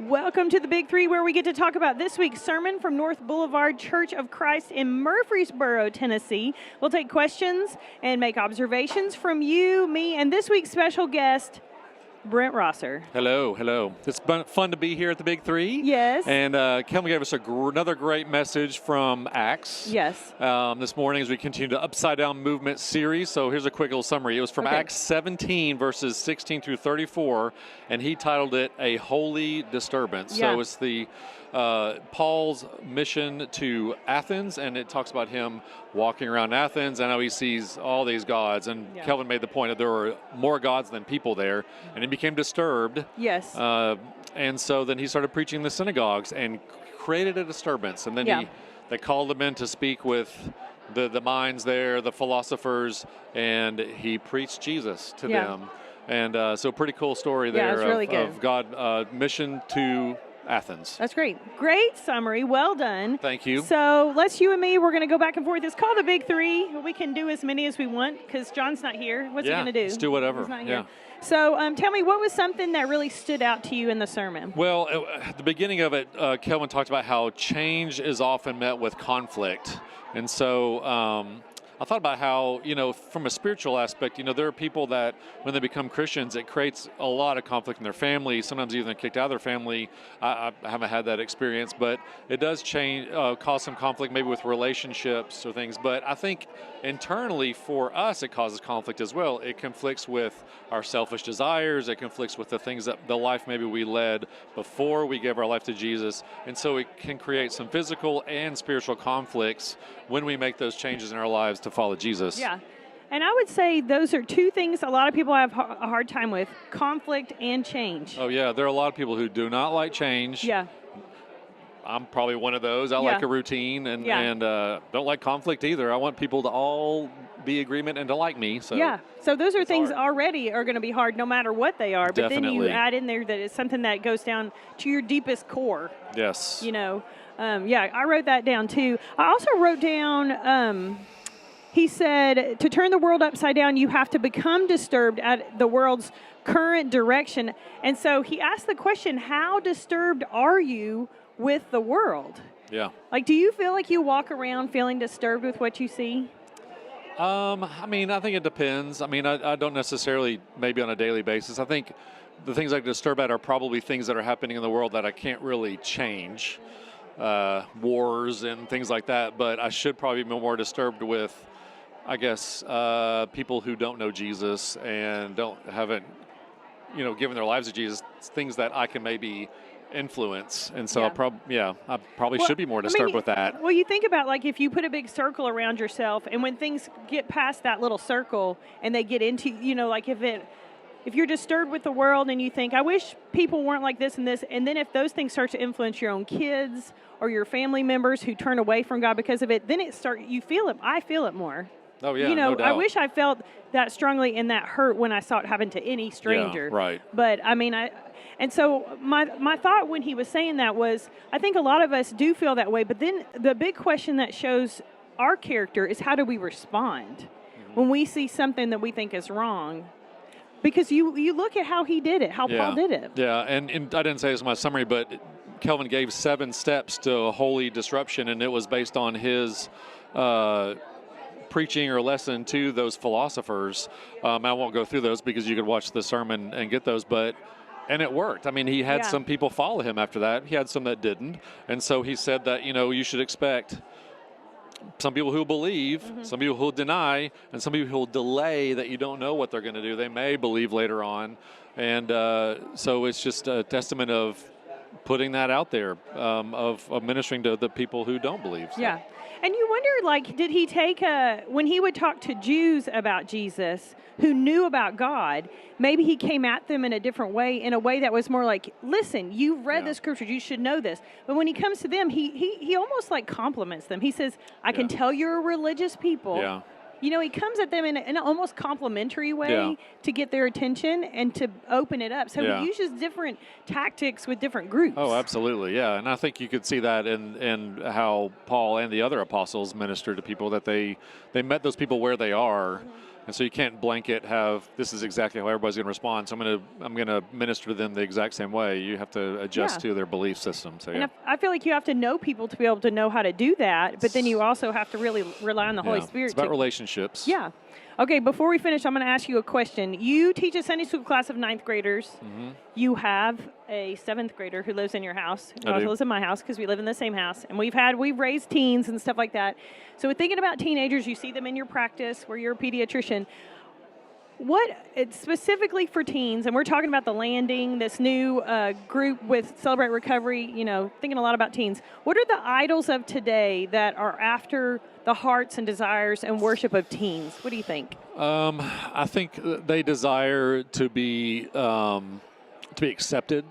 Welcome to the Big Three, where we get to talk about this week's sermon from North Boulevard Church of Christ in Murfreesboro, Tennessee. We'll take questions and make observations from you, me, and this week's special guest, Brent Rosser. Hello. It's fun to be here at the Big Three. Yes. And Kelvin gave us another great message from Acts. Yes. This morning as we continue the Upside Down Movement series. So here's a quick little summary. It was from Acts 17, verses 16 through 34, and he titled it A Holy Disturbance. Yeah. So it's the Paul's mission to Athens, and it talks about him walking around Athens and how he sees all these gods. And Kelvin made the point that there were more gods than people there, and he became disturbed. Yes. And so then he started preaching in the synagogues and created a disturbance. And then they called him in to speak with the minds there, the philosophers, and he preached Jesus to them. And so pretty cool story there of God mission to Athens. That's great. Great summary. Well done. Thank you. So you and me, we're going to go back and forth. It's called the Big Three. We can do as many as we want because John's not here. What's he going to do? Let's do whatever. He's not here. So tell me, what was something that really stood out to you in the sermon? Well, at the beginning of it, Kelvin talked about how change is often met with conflict. And so I thought about how, from a spiritual aspect, there are people that when they become Christians, it creates a lot of conflict in their family. Sometimes even they're kicked out of their family. I haven't had that experience, but it does cause some conflict maybe with relationships or things. But I think internally for us, it causes conflict as well. It conflicts with our selfish desires. It conflicts with the things that the life maybe we led before we gave our life to Jesus. And so it can create some physical and spiritual conflicts when we make those changes in our lives to follow Jesus. Yeah. And I would say those are two things a lot of people have a hard time with, conflict and change. Oh, yeah. There are a lot of people who do not like change. Yeah. I'm probably one of those. I like a routine and don't like conflict either. I want people to all be agreement and to like me. So so those are things already are going to be hard no matter what they are. But then you add in there that it's something that goes down to your deepest core. Yes. I wrote that down too. I also wrote down, he said, to turn the world upside down, you have to become disturbed at the world's current direction. And so he asked the question, how disturbed are you with the world? Yeah. Like, do you feel like you walk around feeling disturbed with what you see? I think it depends. I don't necessarily maybe on a daily basis. I think the things I get disturbed at are probably things that are happening in the world that I can't really change. Wars and things like that, but I should probably be more disturbed with, I guess, people who don't know Jesus and haven't given their lives to Jesus, things that I can maybe influence. And so I probably should be more disturbed with that. Well, you think about, like, if you put a big circle around yourself, and when things get past that little circle and they get into, like if you're disturbed with the world and you think, I wish people weren't like this and this, and then if those things start to influence your own kids or your family members who turn away from God because of it, then you feel it. I feel it more. Oh, yeah, no doubt. I wish I felt that strongly and that hurt when I saw it happen to any stranger. Yeah, right. But, and so my thought when he was saying that was, I think a lot of us do feel that way, but then the big question that shows our character is how do we respond when we see something that we think is wrong? Because you look at how he did it, how Paul did it. Yeah, and I didn't say this in my summary, but Kelvin gave 7 steps to a holy disruption, and it was based on his preaching or lesson to those philosophers. I won't go through those because you could watch the sermon and get those, and it worked. He had some people follow him after that. He had some that didn't. And so he said that, you should expect some people who believe, some people who will deny, and some people who will delay that you don't know what they're going to do. They may believe later on. And so it's just a testament of putting that out there, of ministering to the people who don't believe. So. Yeah. And you wonder, did he take when he would talk to Jews about Jesus who knew about God, maybe he came at them in a different way, in a way that was more like, listen, you've read the scriptures, you should know this. But when he comes to them, he almost compliments them. He says, I can tell you're a religious people. Yeah. He comes at them in an almost complimentary way to get their attention and to open it up. So he uses different tactics with different groups. Oh, absolutely, yeah. And I think you could see that in how Paul and the other apostles ministered to people, that they met those people where they are. And so you can't blanket have this is exactly how everybody's going to respond. So I'm going to minister to them the exact same way. You have to adjust to their belief system. So and I feel like you have to know people to be able to know how to do that, but then you also have to really rely on the Holy Spirit. It's about relationships. Yeah. Okay, before we finish, I'm going to ask you a question. You teach a Sunday school class of 9th graders. Mm-hmm. You have a 7th grader who lives in your house, who I also do. lives in my house because we live in the same house. And we've raised teens and stuff like that. So we're thinking about teenagers. You see them in your practice where you're a pediatrician. It's specifically for teens, and we're talking about the Landing, this new group with Celebrate Recovery, thinking a lot about teens. What are the idols of today that are after the hearts and desires and worship of teens? What do you think? I think they desire to be accepted,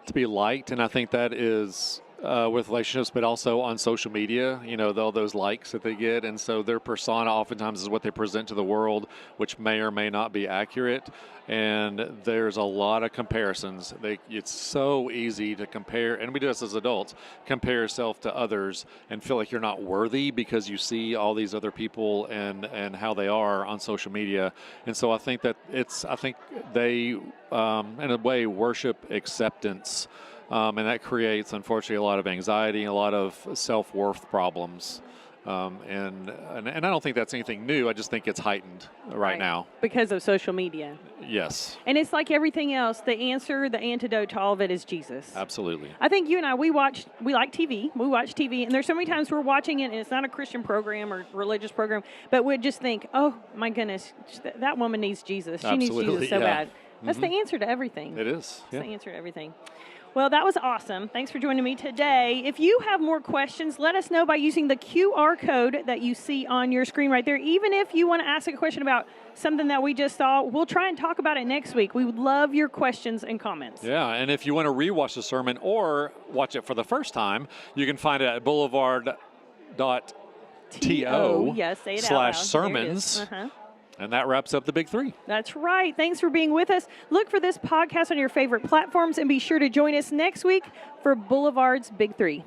to be liked, and I think that is with relationships, but also on social media, all those likes that they get. And so their persona oftentimes is what they present to the world, which may or may not be accurate. And there's a lot of comparisons. It's so easy to compare, and we do this as adults, compare yourself to others and feel like you're not worthy because you see all these other people and how they are on social media. And so I think that they, in a way, worship acceptance. And that creates, unfortunately, a lot of anxiety and a lot of self-worth problems. And I don't think that's anything new. I just think it's heightened right now. Because of social media. Yes. And it's like everything else. The antidote to all of it is Jesus. Absolutely. I think you and I, we like TV. We watch TV. And there's so many times we're watching it, and it's not a Christian program or religious program, but we'd just think, oh, my goodness, that woman needs Jesus. She Absolutely, needs Jesus so bad. That's Mm-hmm. the answer to everything. It is. That's the answer to everything. Well, that was awesome. Thanks for joining me today. If you have more questions, let us know by using the QR code that you see on your screen right there. Even if you want to ask a question about something that we just saw, we'll try and talk about it next week. We would love your questions and comments. Yeah, and if you want to rewatch the sermon or watch it for the first time, you can find it at boulevard.to /sermons. And that wraps up the Big Three. That's right. Thanks for being with us. Look for this podcast on your favorite platforms and be sure to join us next week for Boulevard's Big Three.